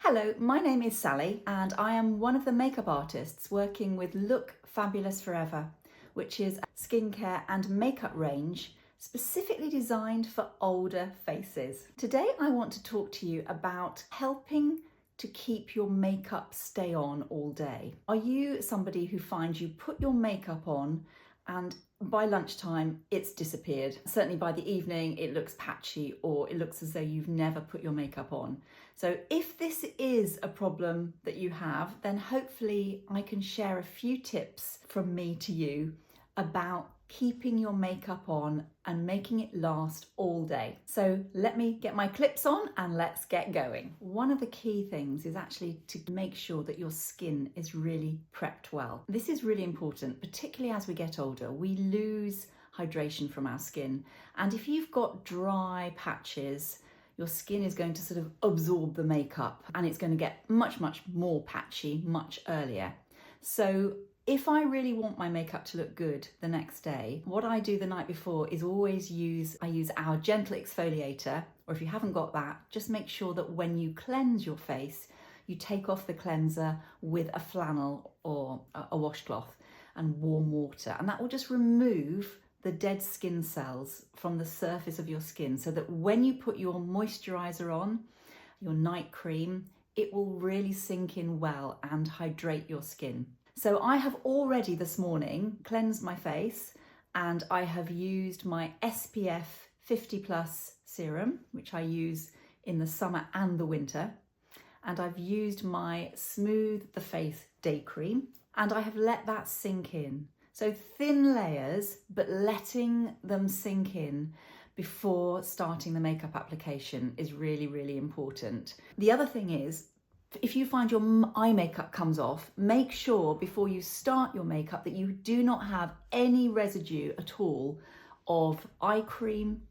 Hello, my name is Sally and I am one of the makeup artists working with Look Fabulous Forever, which is a skincare and makeup range specifically designed for older faces. Today I want to talk to you about helping to keep your makeup stay on all day. Are you somebody who finds you put your makeup on and by lunchtime it's disappeared? Certainly by the evening it looks patchy or it looks as though you've never put your makeup on. So if this is a problem that you have, then hopefully I can share a few tips from me to you about keeping your makeup on and making it last all day. So let me get my clips on and let's get going. One of the key things is actually to make sure that your skin is really prepped well. This is really important, particularly as we get older. We lose hydration from our skin, and if you've got dry patches, your skin is going to sort of absorb the makeup and it's going to get much more patchy much earlier. So if I really want my makeup to look good the next day, what I do the night before is always use our gentle exfoliator, or if you haven't got that, just make sure that when you cleanse your face, you take off the cleanser with a flannel or a washcloth and warm water, and that will just remove the dead skin cells from the surface of your skin, so that when you put your moisturizer on, your night cream, it will really sink in well and hydrate your skin. So I have already this morning cleansed my face, and I have used my SPF 50+ serum, which I use in the summer and the winter, and I've used my Smooth the Face Day Cream, and I have let that sink in. So thin layers, but letting them sink in before starting the makeup application is really important. The other thing is, if you find your eye makeup comes off, make sure before you start your makeup that you do not have any residue at all of eye cream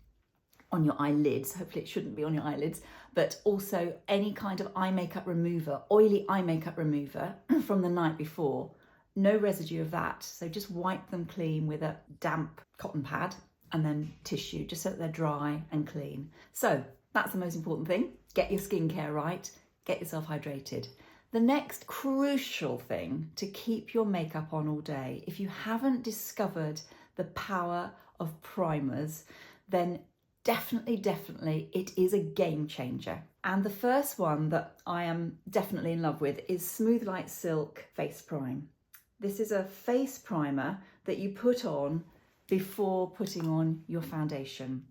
on your eyelids. Hopefully it shouldn't be on your eyelids, but also any kind of eye makeup remover, oily eye makeup remover from the night before. No residue of that. So just wipe them clean with a damp cotton pad and then tissue, just so that they're dry and clean. So that's the most important thing. Get your skincare right, get yourself hydrated. The next crucial thing to keep your makeup on all day, if you haven't discovered the power of primers, then definitely it is a game changer. And the first one that I am definitely in love with is Smooth Like Silk Face Prime. This is a face primer that you put on before putting on your foundation.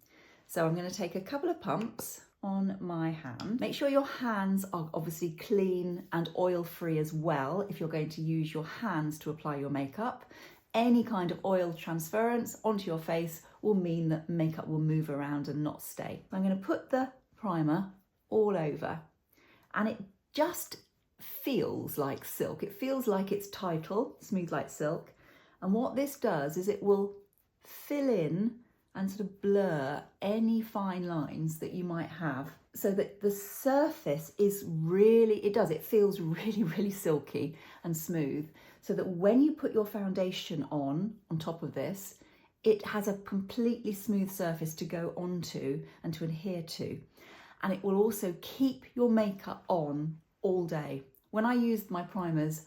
So I'm going to take a couple of pumps on my hand. Make sure your hands are obviously clean and oil-free as well if you're going to use your hands to apply your makeup. Any kind of oil transference onto your face will mean that makeup will move around and not stay. I'm going to put the primer all over, and it just feels like silk. It feels like its title, Smooth Like Silk. And what this does is it will fill in and sort of blur any fine lines that you might have, so that the surface is really, it feels really silky and smooth, so that when you put your foundation on top of this, it has a completely smooth surface to go onto and to adhere to. And it will also keep your makeup on all day. When I use my primers,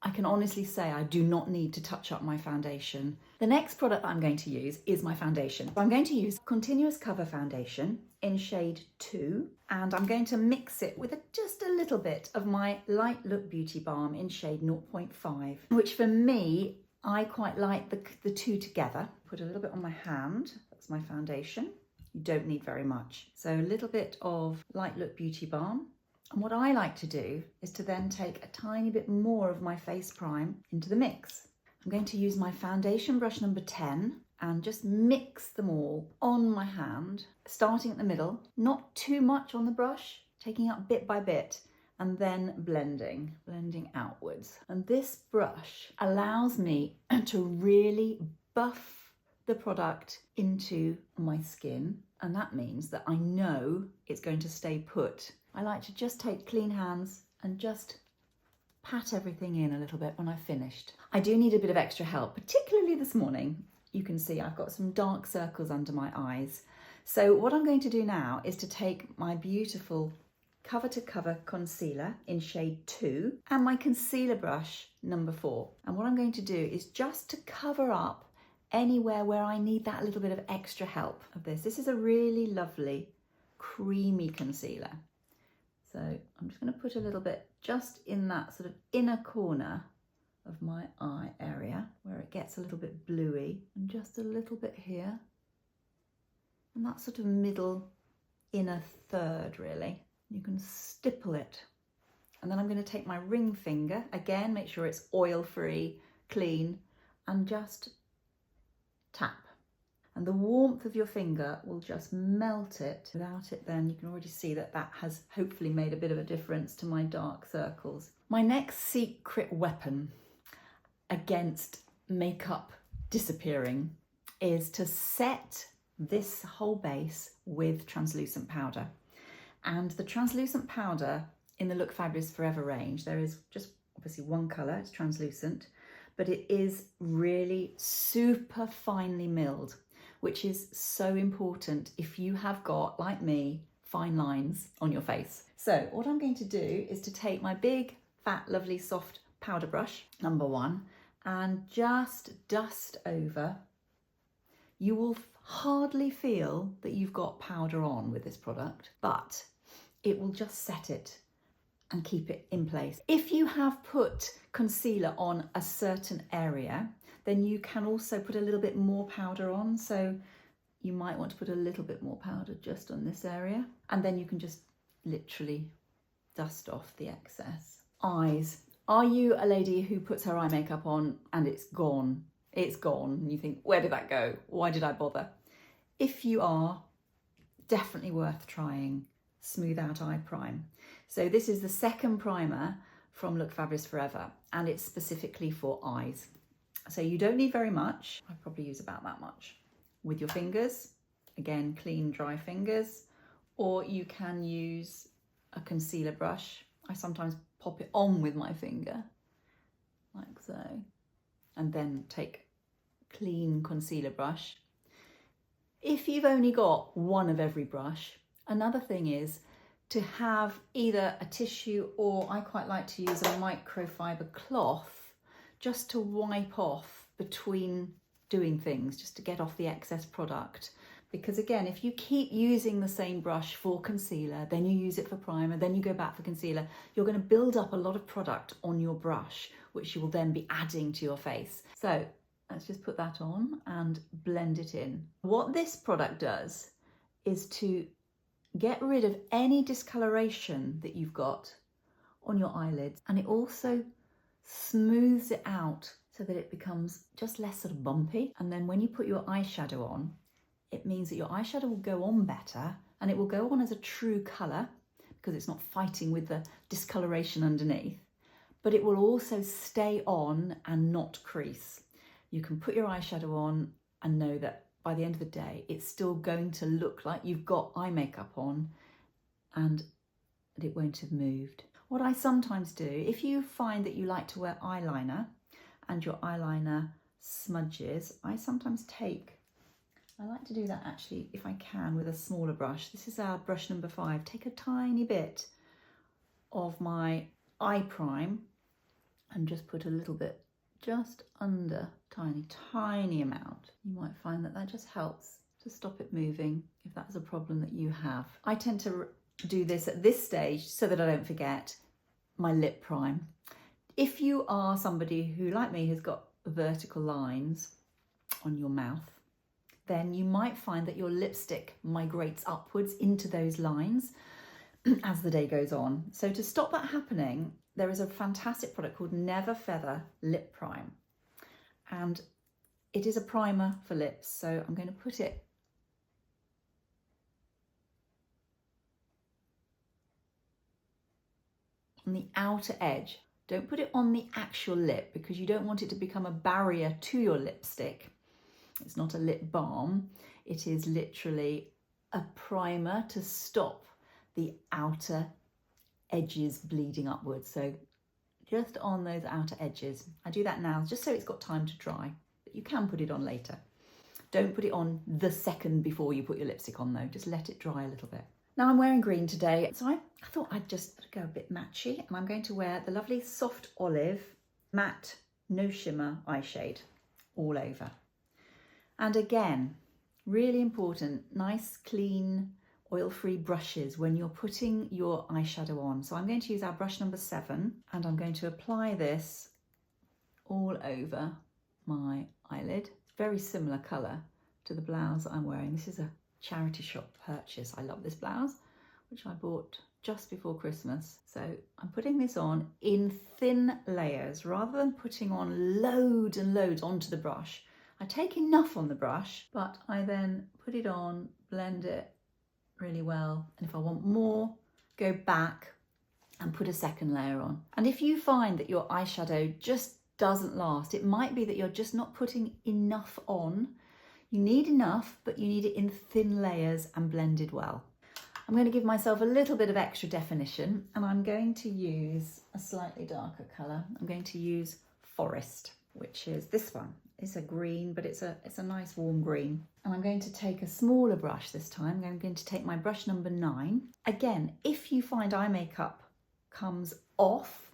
I can honestly say I do not need to touch up my foundation. The next product that I'm going to use is my foundation. I'm going to use Continuous Cover Foundation in shade 2, and I'm going to mix it with just a little bit of my Light Look Beauty Balm in shade 0.5, which for me, I quite like the two together. Put a little bit on my hand, that's my foundation. You don't need very much. So a little bit of Light Look Beauty Balm. And what I like to do is to then take a tiny bit more of my face prime into the mix. I'm going to use my foundation brush number 10 and just mix them all on my hand, starting at the middle, not too much on the brush, taking up bit by bit, and then blending outwards. And this brush allows me to really buff the product into my skin, and that means that I know it's going to stay put. I like to just take clean hands and just pat everything in a little bit when I've finished. I do need a bit of extra help, particularly this morning. You can see I've got some dark circles under my eyes. So what I'm going to do now is to take my beautiful Cover to Cover concealer in shade 2 and my concealer brush number 4. And what I'm going to do is just to cover up anywhere where I need that little bit of extra help of this. This is a really lovely creamy concealer. So I'm just going to put a little bit just in that sort of inner corner of my eye area where it gets a little bit bluey, and just a little bit here. And that sort of middle inner third really. You can stipple it. And then I'm going to take my ring finger, again, make sure it's oil-free, clean, and just tap. And the warmth of your finger will just melt it. Without it then, you can already see that that has hopefully made a bit of a difference to my dark circles. My next secret weapon against makeup disappearing is to set this whole base with translucent powder. And the translucent powder in the Look Fabulous Forever range, there is just obviously one colour, it's translucent, but it is really super finely milled, which is so important if you have got, like me, fine lines on your face. So what I'm going to do is to take my big, fat, lovely, soft powder brush, number 1, and just dust over. You will hardly feel that you've got powder on with this product, but it will just set it and keep it in place. If you have put concealer on a certain area, then you can also put a little bit more powder on. So you might want to put a little bit more powder just on this area, and then you can just literally dust off the excess. Eyes. Are you a lady who puts her eye makeup on and it's gone? It's gone, and you think, where did that go? Why did I bother? If you are, definitely worth trying Smooth Out Eye Prime. So this is the second primer from Look Fabulous Forever, and it's specifically for eyes. So you don't need very much. I probably use about that much. With your fingers, again, clean, dry fingers, or you can use a concealer brush. I sometimes pop it on with my finger, like so, and then take clean concealer brush. If you've only got one of every brush, another thing is to have either a tissue, or I quite like to use a microfiber cloth just to wipe off between doing things, just to get off the excess product. Because again, if you keep using the same brush for concealer, then you use it for primer, then you go back for concealer, you're going to build up a lot of product on your brush, which you will then be adding to your face. So let's just put that on and blend it in. What this product does is to get rid of any discoloration that you've got on your eyelids, and it also smooths it out so that it becomes just less sort of bumpy. And then when you put your eyeshadow on, it means that your eyeshadow will go on better, and it will go on as a true colour because it's not fighting with the discoloration underneath, but it will also stay on and not crease. You can put your eyeshadow on and know that by the end of the day, it's still going to look like you've got eye makeup on and it won't have moved. What I sometimes do, if you find that you like to wear eyeliner and your eyeliner smudges, I like to do that actually, if I can, with a smaller brush. This is our brush number 5. Take a tiny bit of my eye prime and just put a little bit just under, tiny amount. You might find that that just helps to stop it moving if that's a problem that you have. I tend to do this at this stage so that I don't forget my lip prime. If you are somebody who, like me, has got vertical lines on your mouth, then you might find that your lipstick migrates upwards into those lines as the day goes on. So to stop that happening, there is a fantastic product called Never Feather Lip Prime. And it is a primer for lips. So I'm going to put it on the outer edge. Don't put it on the actual lip because you don't want it to become a barrier to your lipstick. It's not a lip balm. It is literally a primer to stop the outer edges bleeding upwards. So just on those outer edges. I do that now just so it's got time to dry, but you can put it on later. Don't put it on the second before you put your lipstick on though. Just let it dry a little bit. Now I'm wearing green today, so I thought I'd just go a bit matchy, and I'm going to wear the lovely soft olive matte no shimmer eye shade all over. And again, really important, nice clean oil-free brushes when you're putting your eyeshadow on. So I'm going to use our brush number 7, and I'm going to apply this all over my eyelid. It's very similar colour to the blouse that I'm wearing. This is a charity shop purchase. I love this blouse, which I bought just before Christmas. So I'm putting this on in thin layers rather than putting on loads and loads onto the brush. I take enough on the brush, but I then put it on, blend it really well, and if I want more, go back and put a second layer on. And if you find that your eyeshadow just doesn't last, it might be that you're just not putting enough on. You need enough, but you need it in thin layers and blended well. I'm going to give myself a little bit of extra definition, and I'm going to use a slightly darker colour. I'm going to use Forest, which is this one. It's a green, but it's a nice warm green. And I'm going to take a smaller brush this time. I'm going to take my brush number 9. Again, if you find eye makeup comes off,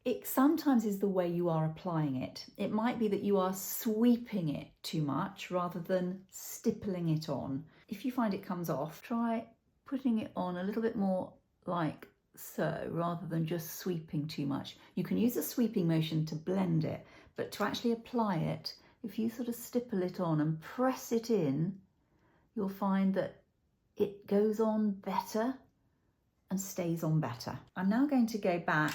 it sometimes is the way you are applying it. It might be that you are sweeping it too much rather than stippling it on. If you find it comes off, try putting it on a little bit more like so, rather than just sweeping too much. You can use a sweeping motion to blend it, but to actually apply it, if you sort of stipple it on and press it in, you'll find that it goes on better and stays on better. I'm now going to go back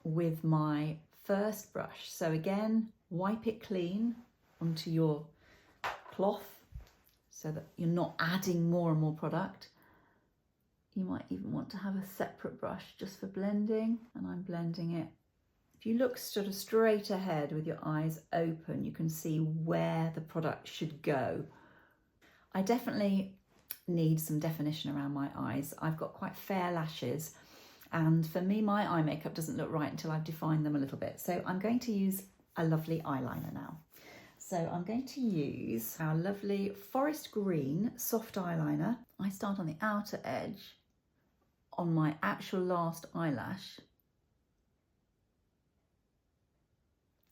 with my first brush. So again, wipe it clean onto your cloth so that you're not adding more and more product. You might even want to have a separate brush just for blending, and I'm blending it. If you look sort of straight ahead with your eyes open, you can see where the product should go. I definitely need some definition around my eyes. I've got quite fair lashes, and for me, my eye makeup doesn't look right until I've defined them a little bit. So I'm going to use a lovely eyeliner now. So I'm going to use our lovely forest green soft eyeliner. I start on the outer edge on my actual last eyelash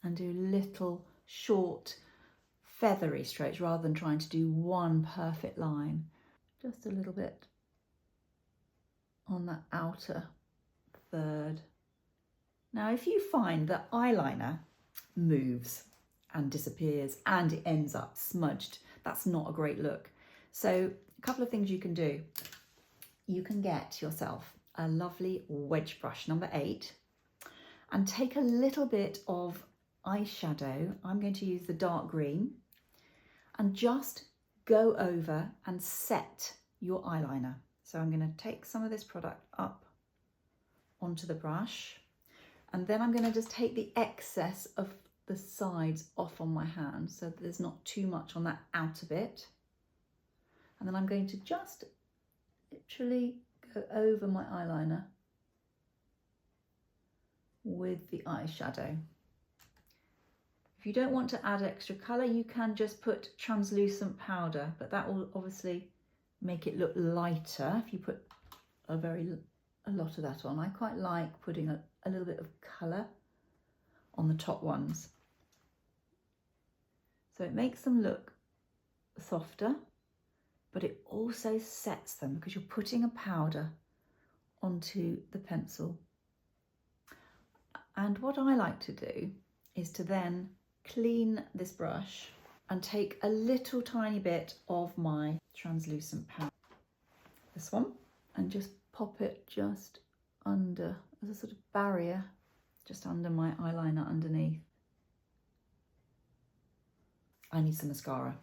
and do little short feathery strokes rather than trying to do one perfect line. Just a little bit on that outer third. Now, if you find that eyeliner moves and disappears and it ends up smudged, that's not a great look. So a couple of things you can do. You can get yourself a lovely wedge brush, number 8, and take a little bit of eyeshadow. I'm going to use the dark green, and just go over and set your eyeliner. So I'm going to take some of this product up onto the brush, and then I'm going to just take the excess of the sides off on my hand so that there's not too much on that outer bit. And then I'm going to just literally go over my eyeliner with the eyeshadow. If you don't want to add extra colour, you can just put translucent powder, but that will obviously make it look lighter if you put a lot of that on. I quite like putting a little bit of colour on the top ones. So it makes them look softer, but it also sets them because you're putting a powder onto the pencil. And what I like to do is to then clean this brush and take a little tiny bit of my translucent powder, this one, and just pop it just under as a sort of barrier, just under my eyeliner underneath. I need some mascara.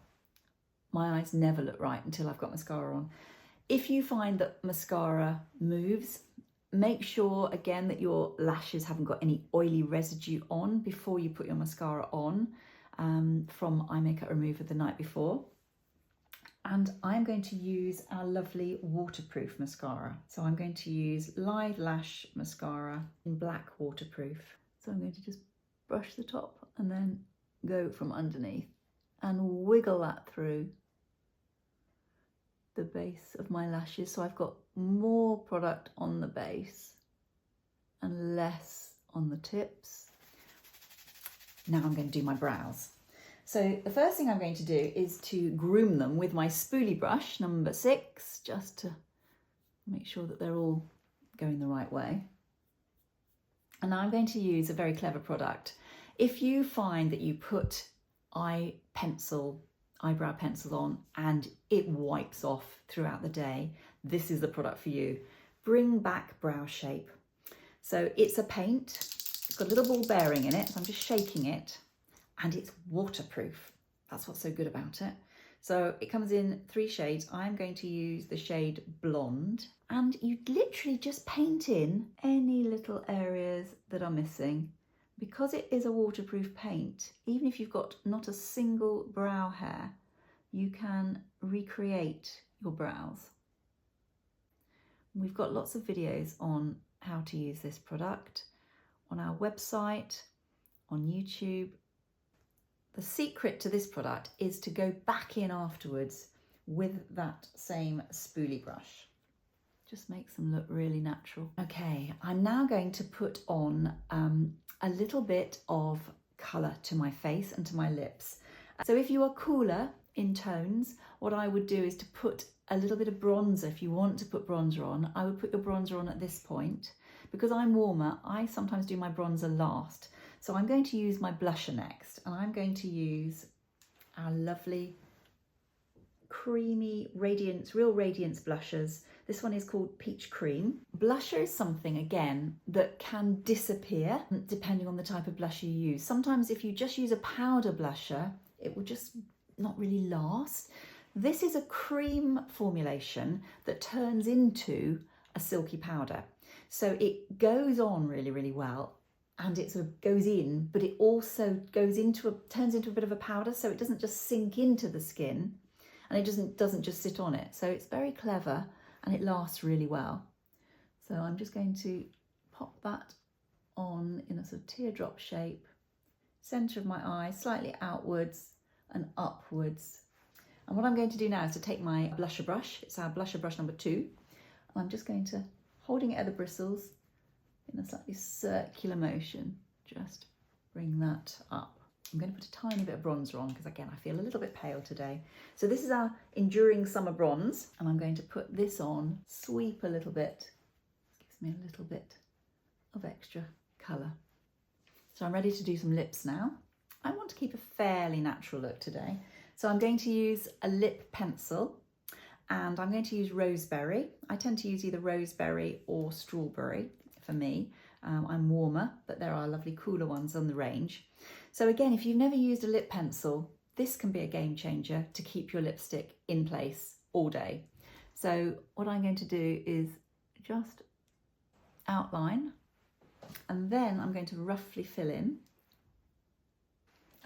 My eyes never look right until I've got mascara on. If you find that mascara moves, make sure again that your lashes haven't got any oily residue on before you put your mascara on from eye makeup remover the night before. And I'm going to use our lovely waterproof mascara. So I'm going to use Live Lash Mascara in black waterproof. So I'm going to just brush the top and then go from underneath and wiggle that through the base of my lashes. So I've got more product on the base and less on the tips. Now I'm going to do my brows. So the first thing I'm going to do is to groom them with my spoolie brush, number 6, just to make sure that they're all going the right way. And now I'm going to use a very clever product. If you find that you put eyebrow pencil on and it wipes off throughout the day, this is the product for you. Bring back brow shape. So it's a paint, it's got a little ball bearing in it, so I'm just shaking it, and it's waterproof. That's what's so good about it. So it comes in 3 shades. I'm going to use the shade Blonde, and you literally just paint in any little areas that are missing. Because it is a waterproof paint, even if you've got not a single brow hair, you can recreate your brows. We've got lots of videos on how to use this product on our website, on YouTube. The secret to this product is to go back in afterwards with that same spoolie brush. Just makes them look really natural. Okay, I'm now going to put on a little bit of colour to my face and to my lips. So if you are cooler in tones, what I would do is to put a little bit of bronzer. If you want to put bronzer on, I would put your bronzer on at this point. Because I'm warmer, I sometimes do my bronzer last. So I'm going to use my blusher next, and I'm going to use our lovely creamy radiance, Real Radiance blushers. This one is called Peach Cream. Blusher is something, again, that can disappear depending on the type of blusher you use. Sometimes if you just use a powder blusher, it will just not really last. This is a cream formulation that turns into a silky powder. So it goes on really, really well, and it sort of goes in, but it also goes into turns into a bit of a powder, so it doesn't just sink into the skin, and it doesn't just sit on it. So it's very clever, and it lasts really well. So I'm just going to pop that on in a sort of teardrop shape, centre of my eye, slightly outwards and upwards. And what I'm going to do now is to take my blusher brush. It's our blusher brush number 2. And I'm just going to, holding it at the bristles in a slightly circular motion, just bring that up. I'm going to put a tiny bit of bronzer on because, again, I feel a little bit pale today. So this is our Enduring Summer Bronze, and I'm going to put this on, sweep a little bit. Gives me a little bit of extra colour. So I'm ready to do some lips now. I want to keep a fairly natural look today. So I'm going to use a lip pencil, and I'm going to use Roseberry. I tend to use either Roseberry or Strawberry for me. I'm warmer, but there are lovely cooler ones on the range. So again, if you've never used a lip pencil, this can be a game changer to keep your lipstick in place all day. So what I'm going to do is just outline, and then I'm going to roughly fill in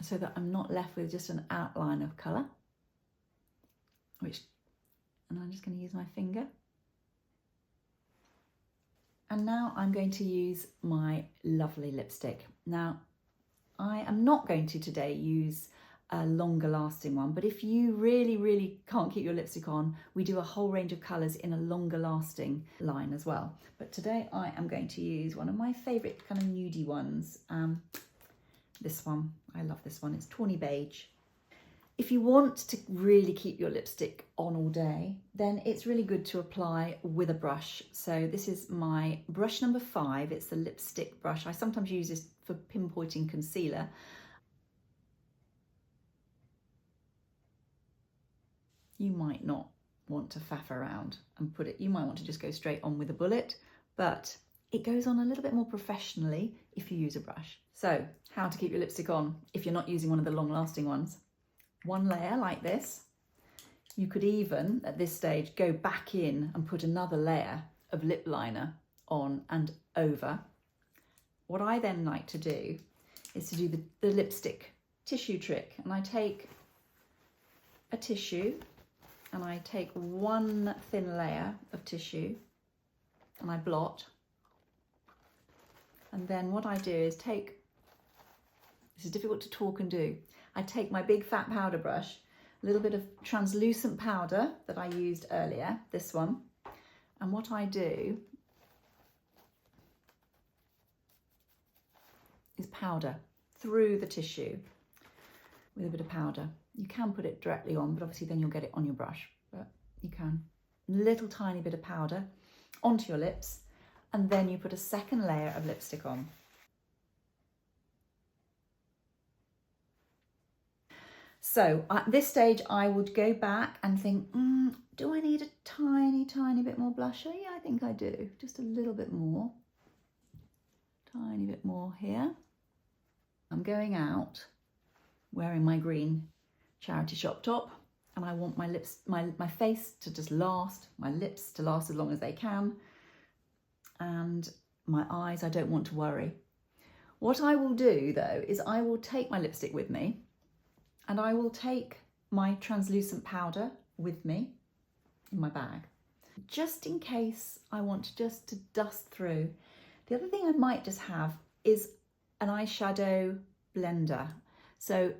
so that I'm not left with just an outline of colour, and I'm just going to use my finger. And now I'm going to use my lovely lipstick. Now, I am not going to today use a longer lasting one, but if you really, really can't keep your lipstick on, we do a whole range of colours in a longer lasting line as well. But today I am going to use one of my favourite kind of nudie ones. This one, I love this one, it's Tawny Beige. If you want to really keep your lipstick on all day, then it's really good to apply with a brush. So this is my brush number 5. It's the lipstick brush. I sometimes use this for pinpointing concealer. You might not want to faff around and put it, you might want to just go straight on with a bullet, but it goes on a little bit more professionally if you use a brush. So how to keep your lipstick on if you're not using one of the long lasting ones. One layer like this. You could even, at this stage, go back in and put another layer of lip liner on and over. What I then like to do is to do the lipstick tissue trick. And I take a tissue and I take one thin layer of tissue and I blot. And then what I do is take, this is difficult to talk and do, I take my big fat powder brush a little bit of translucent powder that I used earlier, this one. And what I do is powder through the tissue with a bit of powder. You can put it directly on, but obviously then you'll get it on your brush, but you can. Little tiny bit of powder onto your lips, and then you put a second layer of lipstick on. So at this stage, I would go back and think, do I need a tiny bit more blusher? Yeah, I think I do. Just a little bit more. Tiny bit more here. I'm going out wearing my green charity shop top, and I want my lips, my face to just last, my lips to last as long as they can, and my eyes, I don't want to worry. What I will do though is I will take my lipstick with me, and I will take my translucent powder with me in my bag, just in case I want just to dust through. The other thing I might just have is an eyeshadow blender. So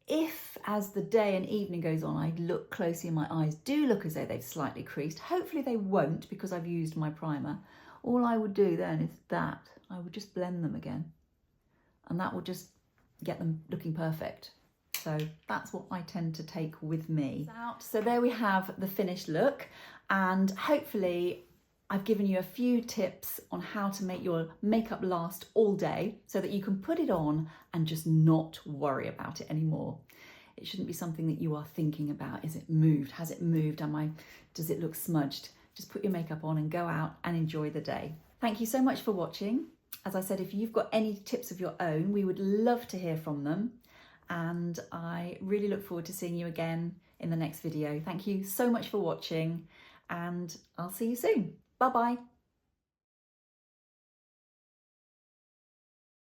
if, as the day and evening goes on, I look closely and my eyes do look as though they've slightly creased, hopefully they won't because I've used my primer, all I would do then is that I would just blend them again, and that will just get them looking perfect. So that's what I tend to take with me. So there we have the finished look, and hopefully I've given you a few tips on how to make your makeup last all day so that you can put it on and just not worry about it anymore. It shouldn't be something that you are thinking about. Is it moved? Has it moved? Does it look smudged? Just put your makeup on and go out and enjoy the day. Thank you so much for watching. As I said, if you've got any tips of your own, we would love to hear from them. And I really look forward to seeing you again in the next video. Thank you so much for watching, and I'll see you soon. Bye-bye.